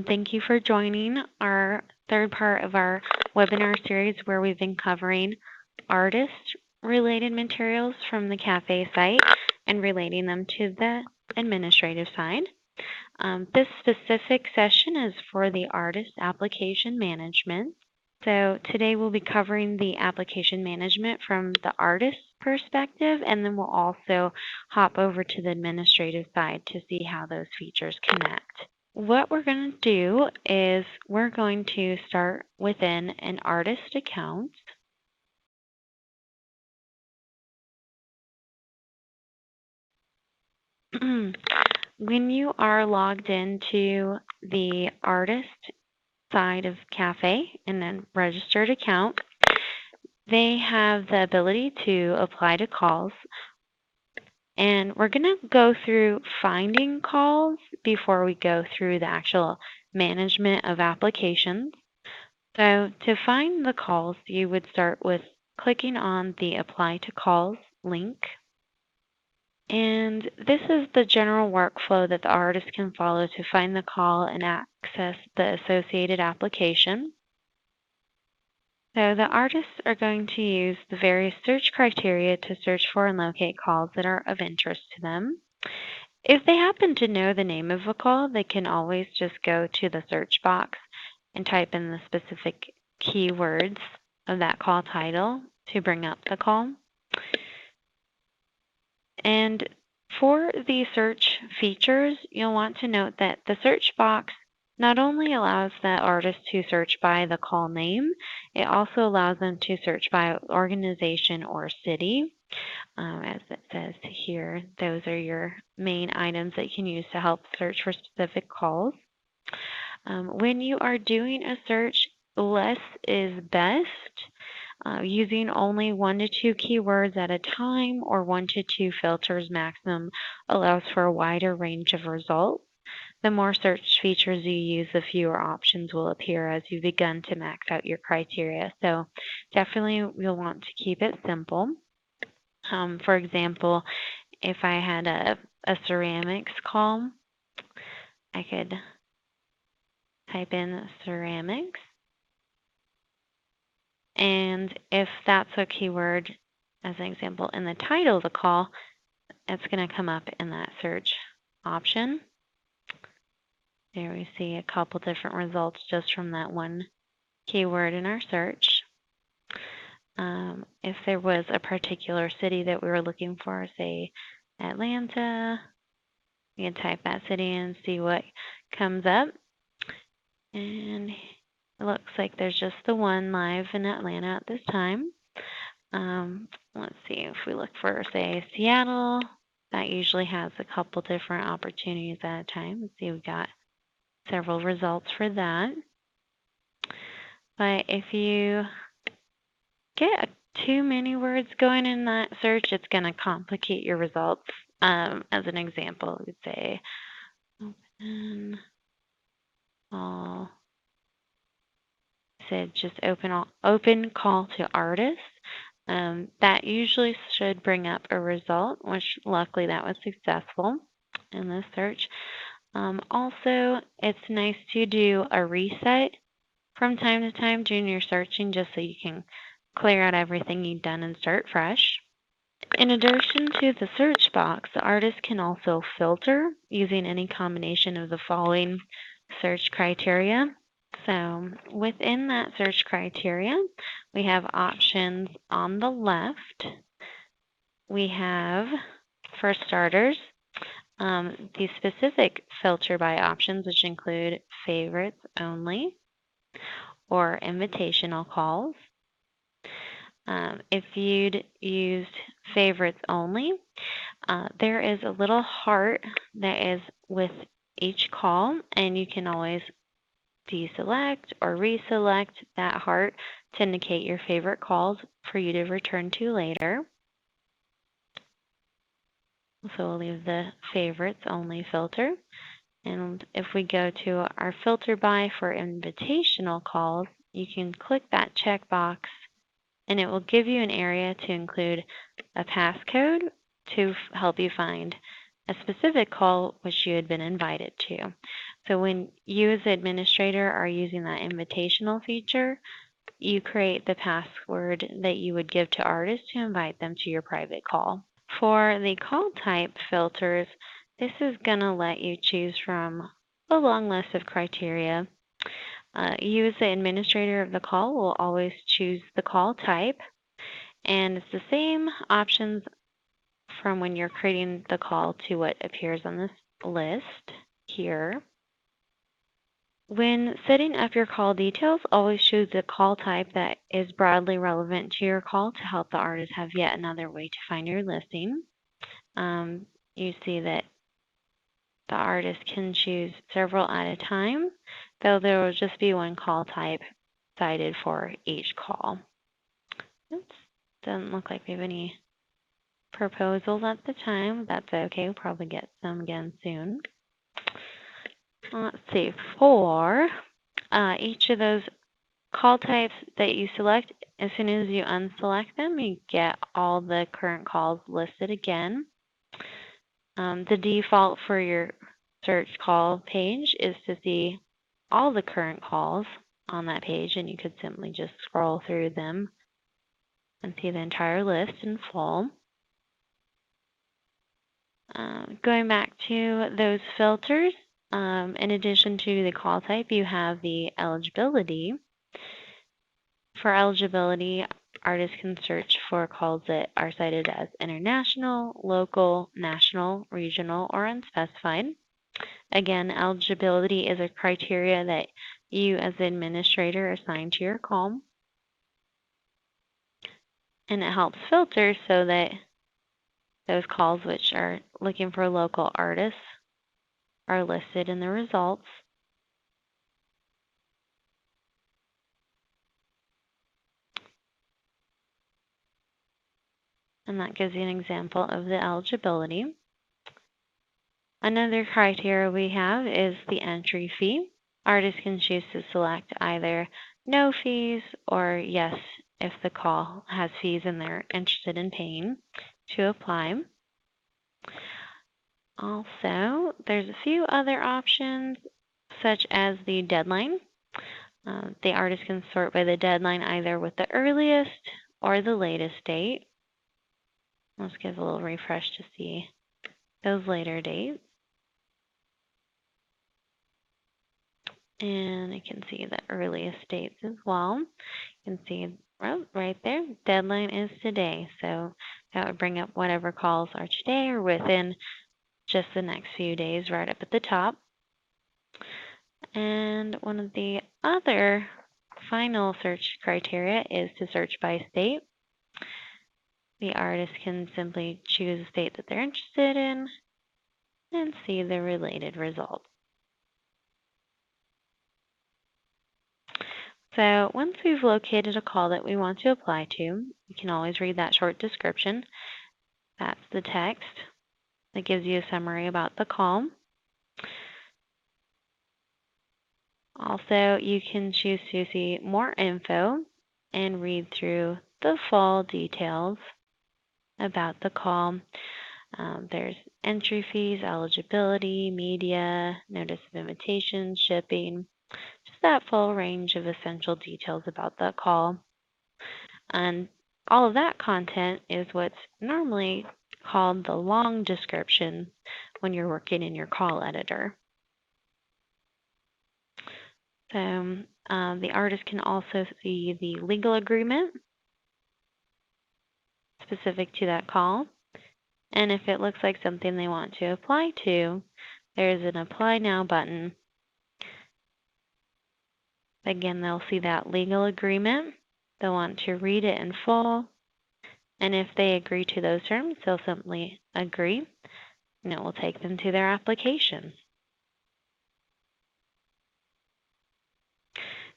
Thank you for joining our third part of our webinar series where we've been covering artist-related materials from the CaFÉ site and relating them to the administrative side. This specific session is for the artist application management. So today we'll be covering the application management from the artist perspective, and then we'll also hop over to the administrative side to see how those features connect. What we're going to do is we're going to start within an artist account. When you are logged into the artist side of CaFÉ in a registered account, they have the ability to apply to calls. And we're going to go through finding calls before we go through the actual management of applications. So to find the calls, you would start with clicking on the Apply to Calls link. And this is the general workflow that the artist can follow to find the call and access the associated application. So the artists are going to use the various search criteria to search for and locate calls that are of interest to them. If they happen to know the name of a call, they can always just go to the search box and type in the specific keywords of that call title to bring up the call. And for the search features, you'll want to note that the search box not only allows the artist to search by the call name, it also allows them to search by organization or city. As it says here, those are your main items that you can use to help search for specific calls. When you are doing a search, less is best. Using only 1 to 2 keywords at a time or 1 to 2 filters maximum allows for a wider range of results. The more search features you use, the fewer options will appear as you've begun to max out your criteria. So definitely you'll want to keep it simple. For example, if I had a ceramics call, I could type in ceramics. And if that's a keyword, as an example, in the title of the call, it's going to come up in that search option. There we see a couple different results just from that one keyword in our search. If there was a particular city that we were looking for, say Atlanta, you can type that city in and see what comes up. And it looks like there's just the one live in Atlanta at this time. Let's see if we look for, say, Seattle. That usually has a couple different opportunities at a time. Let's see, we got several results for that. But if you get too many words going in that search, it's going to complicate your results. As an example, we'd say open all. Said just open call to artists. That usually should bring up a result, which luckily that was successful in this search. Also, it's nice to do a reset from time to time during your searching just so you can clear out everything you've done and start fresh. In addition to the search box, the artist can also filter using any combination of the following search criteria. So within that search criteria, we have options on the left. We have, for starters, the specific filter by options, which include favorites only or invitational calls. If you'd used favorites only, there is a little heart that is with each call, and you can always deselect or reselect that heart to indicate your favorite calls for you to return to later. So we'll leave the favorites only filter. And if we go to our filter by for invitational calls, you can click that checkbox and it will give you an area to include a passcode to help you find a specific call which you had been invited to. So when you as the administrator are using that invitational feature, you create the password that you would give to artists to invite them to your private call. For the call type filters, this is going to let you choose from a long list of criteria. You as the administrator of the call will always choose the call type, and it's the same options from when you're creating the call to what appears on this list here. When setting up your call details, always choose the call type that is broadly relevant to your call to help the artist have yet another way to find your listing. You see that the artist can choose several at a time, though there will just be one call type cited for each call. Oops, doesn't look like we have any proposals at the time. That's okay. We'll probably get some again soon. Let's see. For each of those call types that you select, as soon as you unselect them, you get all the current calls listed again. The default for your search call page is to see all the current calls on that page, and you could simply just scroll through them and see the entire list in full. Going back to those filters, in addition to the call type, you have the eligibility. For eligibility, artists can search for calls that are cited as international, local, national, regional, or unspecified. Again, eligibility is a criteria that you as the administrator assign to your call. And it helps filter so that those calls which are looking for local artists are listed in the results. And that gives you an example of the eligibility. Another criteria we have is the entry fee. Artists can choose to select either no fees or yes if the call has fees and they're interested in paying to apply. Also, there's a few other options such as the deadline. The artist can sort by the deadline either with the earliest or the latest date. Let's give a little refresh to see those later dates. And I can see the earliest dates as well. You can see right there, deadline is today. So that would bring up whatever calls are today or within just the next few days right up at the top. And one of the other final search criteria is to search by state. The artist can simply choose a state that they're interested in and see the related results. So once we've located a call that we want to apply to, you can always read that short description. That's the text that gives you a summary about the call. Also, you can choose to see more info and read through the full details about the call. There's entry fees, eligibility, media, notice of invitation, shipping, just that full range of essential details about that call. And all of that content is what's normally called the long description when you're working in your call editor. So the artist can also see the legal agreement specific to that call. And if it looks like something they want to apply to, there's an Apply Now button. Again, they'll see that legal agreement. They'll want to read it in full. And if they agree to those terms, they'll simply agree, and it will take them to their application.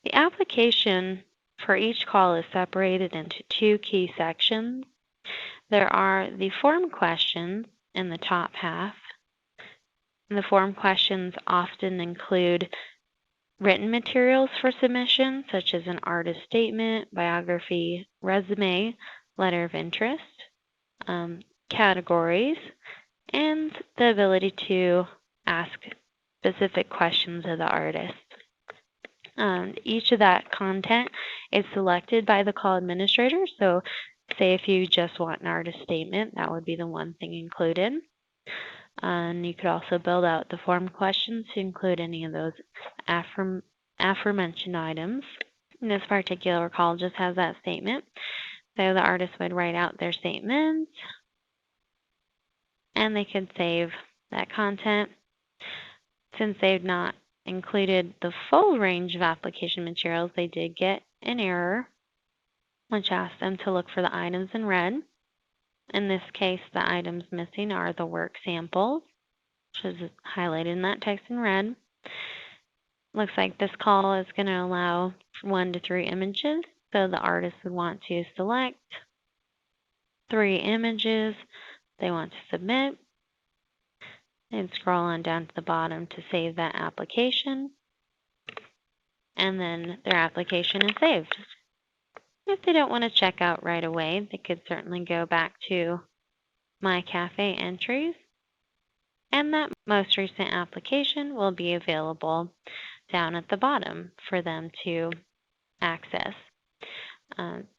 The application for each call is separated into two key sections. There are the form questions in the top half. And the form questions often include written materials for submission, such as an artist statement, biography, resume, letter of interest, categories, and the ability to ask specific questions of the artist. Each of that content is selected by the call administrator. So say if you just want an artist statement, that would be the one thing included. And you could also build out the form questions to include any of those aforementioned items. And this particular call just has that statement. So the artist would write out their statement, and they could save that content. Since they've not included the full range of application materials, they did get an error, which asked them to look for the items in red. In this case, the items missing are the work samples, which is highlighted in that text in red. Looks like this call is going to allow 1 to 3 images, so the artist would want to select 3 images they want to submit, and scroll on down to the bottom to save that application, and then their application is saved. If they don't want to check out right away, they could certainly go back to My CaFÉ entries, and that most recent application will be available down at the bottom for them to access.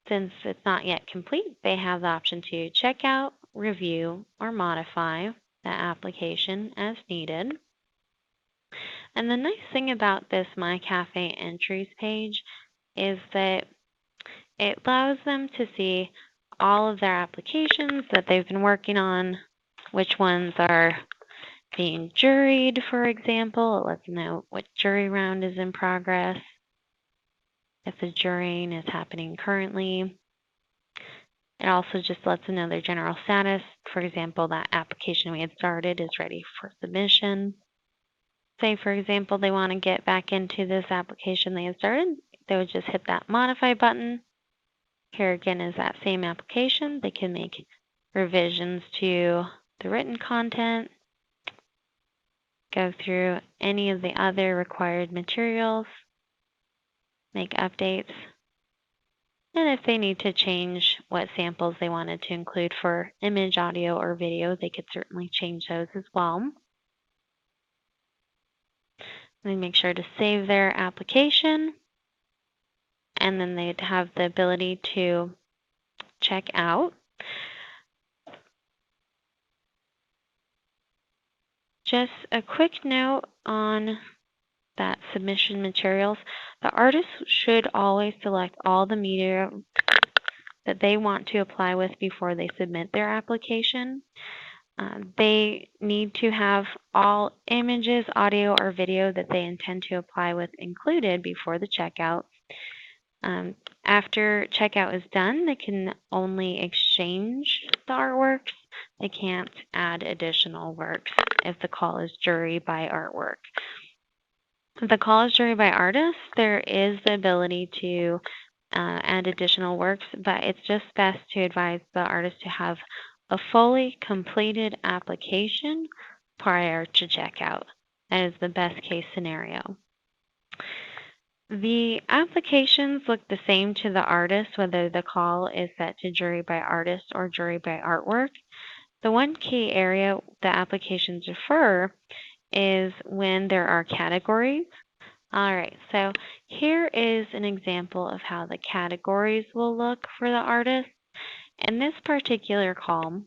Since it's not yet complete, they have the option to check out, review, or modify that application as needed. And the nice thing about this My CaFÉ entries page is that it allows them to see all of their applications that they've been working on, which ones are being juried, for example. It lets them know what jury round is in progress, if the jurying is happening currently. It also just lets them know their general status. For example, that application we had started is ready for submission. Say, for example, they want to get back into this application they had started, they would just hit that modify button. Here again is that same application. They can make revisions to the written content, go through any of the other required materials, make updates, and if they need to change what samples they wanted to include for image, audio, or video, they could certainly change those as well. They make sure to save their application, and then they'd have the ability to check out. Just a quick note on that submission materials. The artist should always select all the media that they want to apply with before they submit their application. They need to have all images, audio, or video that they intend to apply with included before the checkout. After checkout is done, they can only exchange the artworks. They can't add additional works if the call is jury by artwork. If the call is jury by artist, there is the ability to add additional works, but it's just best to advise the artist to have a fully completed application prior to checkout. That is the best case scenario. The applications look the same to the artist, whether the call is set to jury by artist or jury by artwork. The one key area the applications differ is when there are categories. All right, so here is an example of how the categories will look for the artist. In this particular call,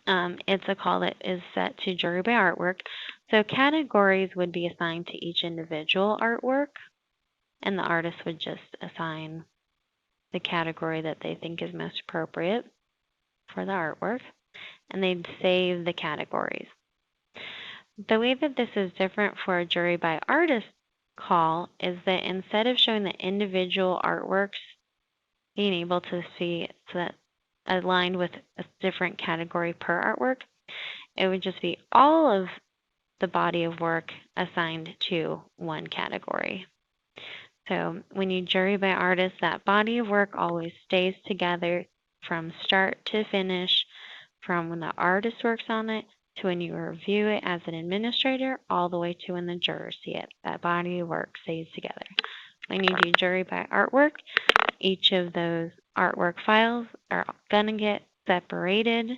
it's a call that is set to jury by artwork. So categories would be assigned to each individual artwork, and the artist would just assign the category that they think is most appropriate for the artwork, and they'd save the categories. The way that this is different for a jury by artist call is that instead of showing the individual artworks, being able to see that aligned with a different category per artwork, it would just be all of the body of work assigned to one category. So when you jury by artist, that body of work always stays together from start to finish, from when the artist works on it to when you review it as an administrator, all the way to when the jurors see it. That body of work stays together. When you do jury by artwork, each of those artwork files are going to get separated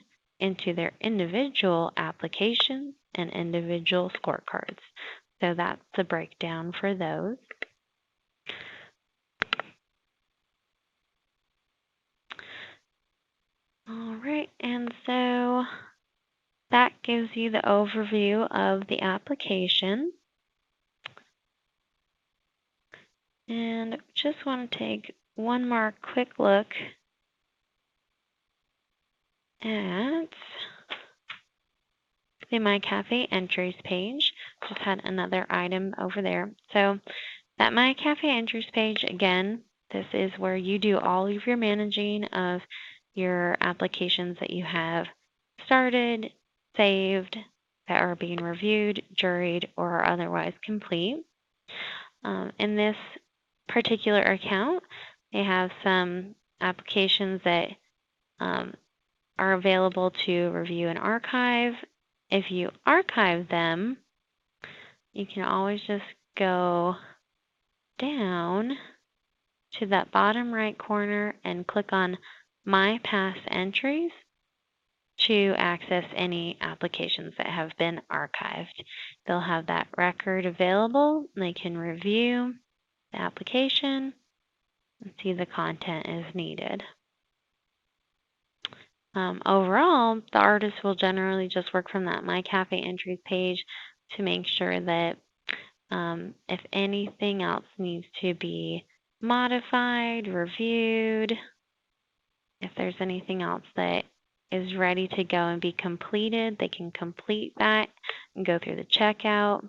into their individual applications and individual scorecards. So that's the breakdown for those. All right, and so that gives you the overview of the application. And just want to take one more quick look at the My CaFÉ entries page. Just had another item over there. So that My CaFÉ entries page, again, this is where you do all of your managing of your applications that you have started, saved, that are being reviewed, juried, or are otherwise complete. In this particular account, they have some applications that are available to review and archive. If you archive them, you can always just go down to that bottom right corner and click on My Past Entries to access any applications that have been archived. They'll have that record available. They can review the application and see the content as needed. Overall, the artist will generally just work from that My CaFÉ entries page to make sure that if anything else needs to be modified, reviewed, if there's anything else that is ready to go and be completed, they can complete that and go through the checkout.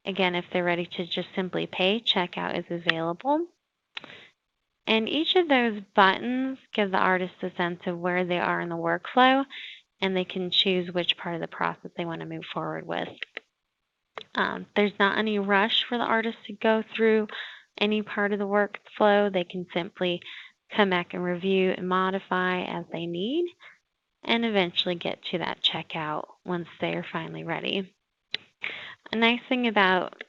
If they're ready to just simply pay, checkout is available. And each of those buttons give the artist a sense of where they are in the workflow, and they can choose which part of the process they want to move forward with. There's not any rush for the artist to go through any part of the workflow. They can simply come back and review and modify as they need, and eventually get to that checkout once they are finally ready. A nice thing about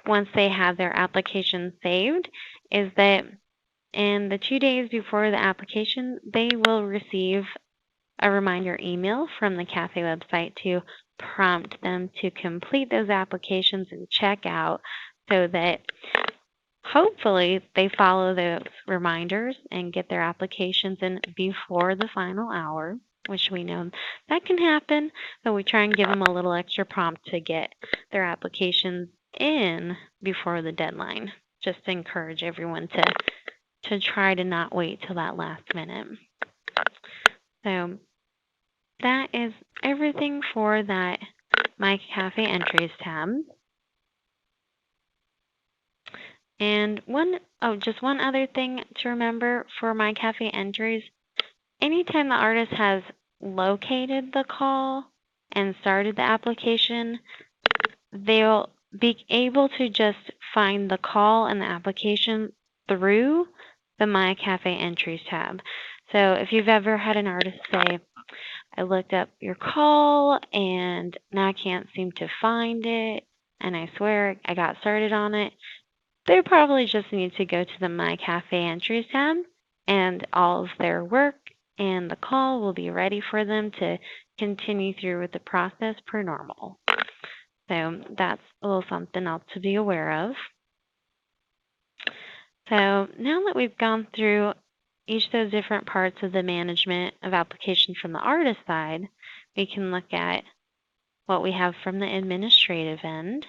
once they have their application saved is that in the 2 days before the application, they will receive a reminder email from the CaFÉ website to prompt them to complete those applications and check out, so that hopefully they follow those reminders and get their applications in before the final hour, which we know that can happen, but we try and give them a little extra prompt to get their applications in before the deadline, just to encourage everyone to try to not wait till that last minute. So that is everything for that My CaFÉ Entries tab. And just one other thing to remember for My CaFÉ Entries, anytime the artist has located the call and started the application, they'll be able to just find the call and the application through the My CaFÉ Entries tab. So if you've ever had an artist say, I looked up your call and now I can't seem to find it, and I swear I got started on it, they probably just need to go to the My CaFÉ Entries tab, and all of their work and the call will be ready for them to continue through with the process per normal. So that's a little something else to be aware of. So now that we've gone through each of those different parts of the management of applications from the artist side, we can look at what we have from the administrative end.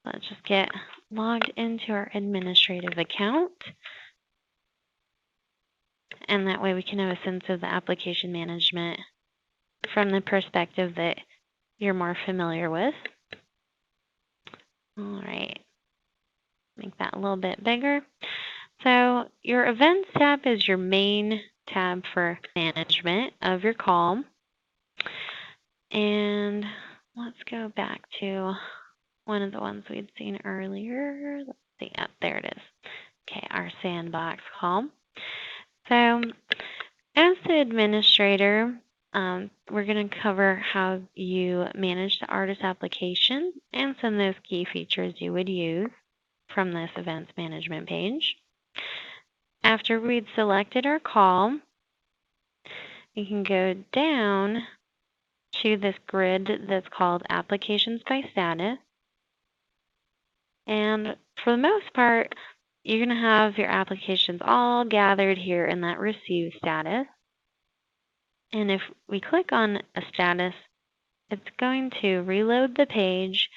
Let's just get logged into our administrative account, and that way we can have a sense of the application management from the perspective that you're more familiar with. All right, make that a little bit bigger. So your events tab is your main tab for management of your call. And let's go back to one of the ones we'd seen earlier. Let's see, there it is. Okay, our sandbox call. So as the administrator, we're going to cover how you manage the artist application and some of those key features you would use. from this events management page. After we'd selected our call, you can go down to this grid that's called Applications by Status. And for the most part, you're going to have your applications all gathered here in that Receive status. And if we click on a status, it's going to reload the page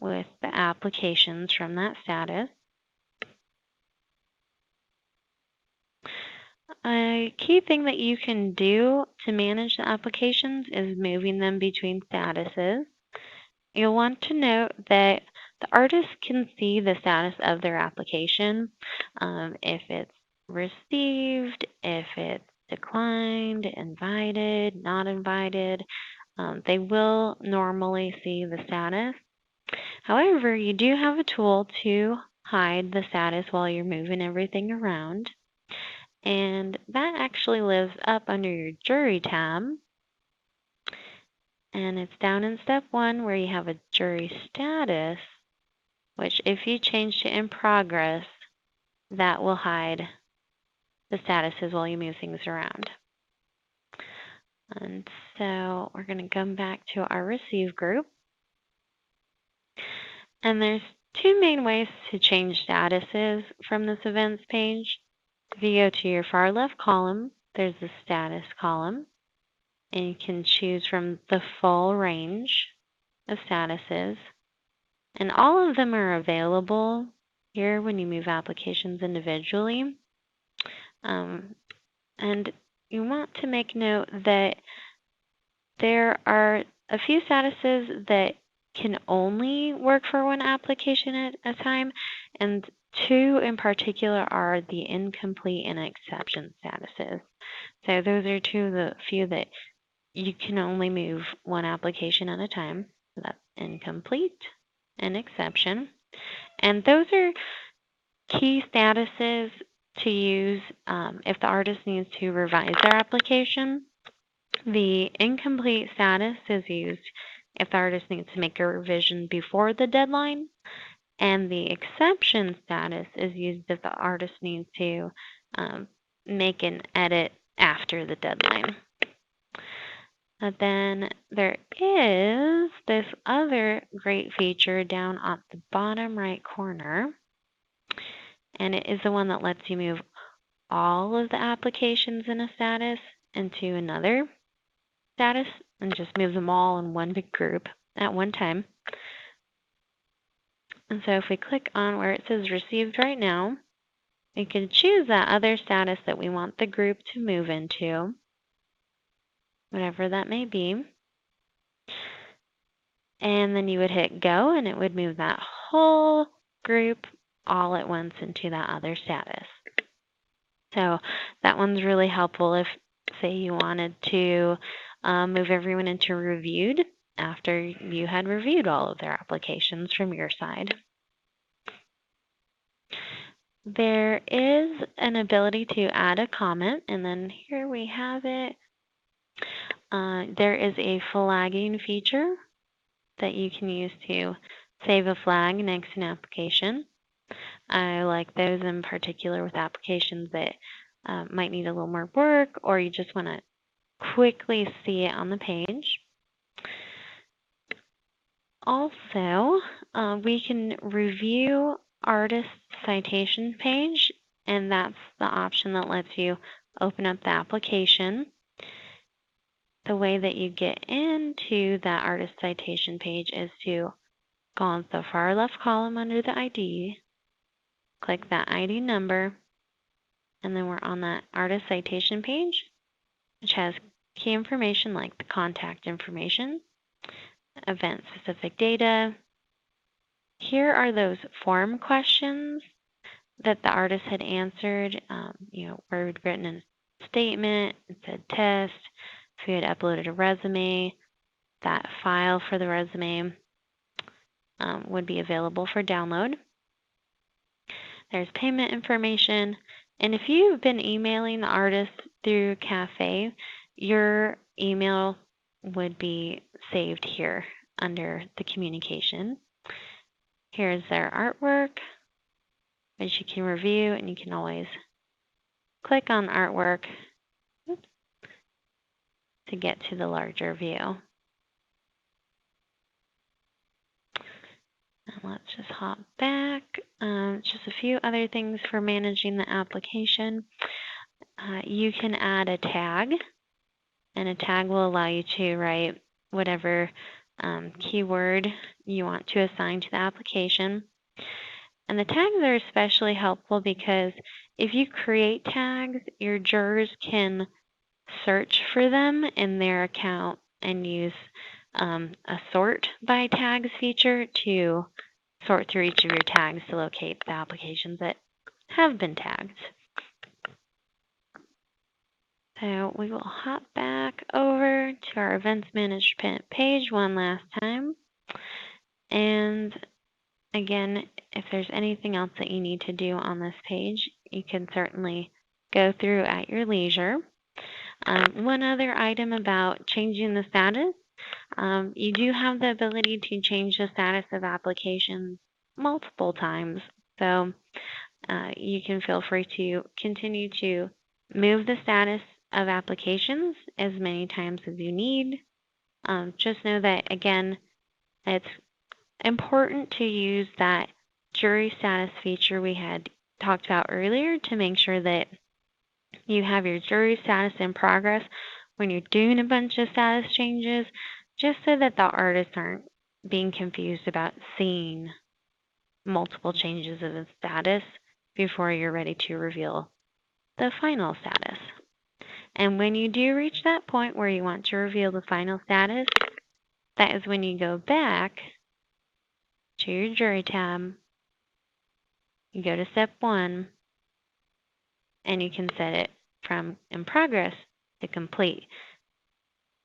with the applications from that status. A key thing that you can do to manage the applications is moving them between statuses. You'll want to note that the artist can see the status of their application, if it's received, if it's declined, invited, not invited. They will normally see the status. However, you do have a tool to hide the status while you're moving everything around. And that actually lives up under your Jury tab. And it's down in step 1 where you have a jury status, which if you change to in progress, that will hide the statuses while you move things around. And so we're going to come back to our receive group. And there's 2 main ways to change statuses from this events page. If you go to your far left column, there's the status column. And you can choose from the full range of statuses. And all of them are available here when you move applications individually. And you want to make note that there are a few statuses that can only work for one application at a time, and 2 in particular are the incomplete and exception statuses. So those are 2 of the few that you can only move one application at a time. So that's incomplete and exception. And those are key statuses to use if the artist needs to revise their application. The incomplete status is used if the artist needs to make a revision before the deadline. And the exception status is used if the artist needs to make an edit after the deadline. Then there is this other great feature down at the bottom right corner, and it is the one that lets you move all of the applications in a status into another status and just move them all in one big group at one time. And so if we click on where it says received right now, we can choose that other status that we want the group to move into, whatever that may be. And then you would hit go, and it would move that whole group all at once into that other status. So that one's really helpful if, say, you wanted to move everyone into reviewed after you had reviewed all of their applications from your side. There is an ability to add a comment, and then here we have it. There is a flagging feature that you can use to save a flag next to an application. I like those in particular with applications that might need a little more work, or you just want to quickly see it on the page. Also, we can review artist citation page, and that's the option that lets you open up the application. The way that you get into that artist citation page is to go on the far left column under the ID, click that ID number, and then we're on that artist citation page, which has key information like the contact information, event-specific data. Here are those form questions that the artist had answered, where we'd written a statement, it said test. If you had uploaded a resume, that file for the resume would be available for download. There's payment information. And if you've been emailing the artist through CaFÉ, your email would be saved here under the communication. Here's their artwork. which you can review, and you can always click on artwork to get to the larger view. Let's just hop back. Just a few other things for managing the application. You can add a tag, and a tag will allow you to write whatever keyword you want to assign to the application. And the tags are especially helpful because if you create tags, your jurors can search for them in their account and use a sort by tags feature to sort through each of your tags to locate the applications that have been tagged. So we will hop back over to our events management page one last time. And again, if there's anything else that you need to do on this page, you can certainly go through at your leisure. One other item about changing the status. You do have the ability to change the status of applications multiple times. So you can feel free to continue to move the status of applications as many times as you need. Just know that, again, it's important to use that jury status feature we had talked about earlier to make sure that you have your jury status in progress when you're doing a bunch of status changes, just so that the artists aren't being confused about seeing multiple changes of the status before you're ready to reveal the final status. And when you do reach that point where you want to reveal the final status, that is when you go back to your jury tab, you go to step 1, and you can set it from in progress to complete.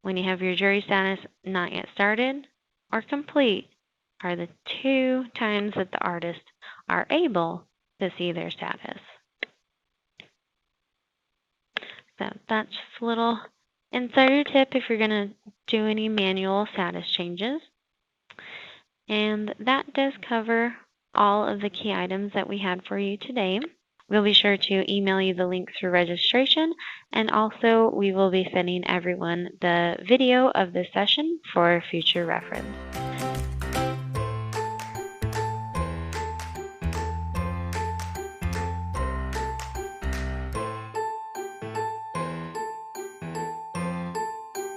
When you have your jury status not yet started or complete are the 2 times that the artists are able to see their status. So that's just a little insider tip if you're going to do any manual status changes. And that does cover all of the key items that we had for you today. We'll be sure to email you the link through registration, and also we will be sending everyone the video of this session for future reference.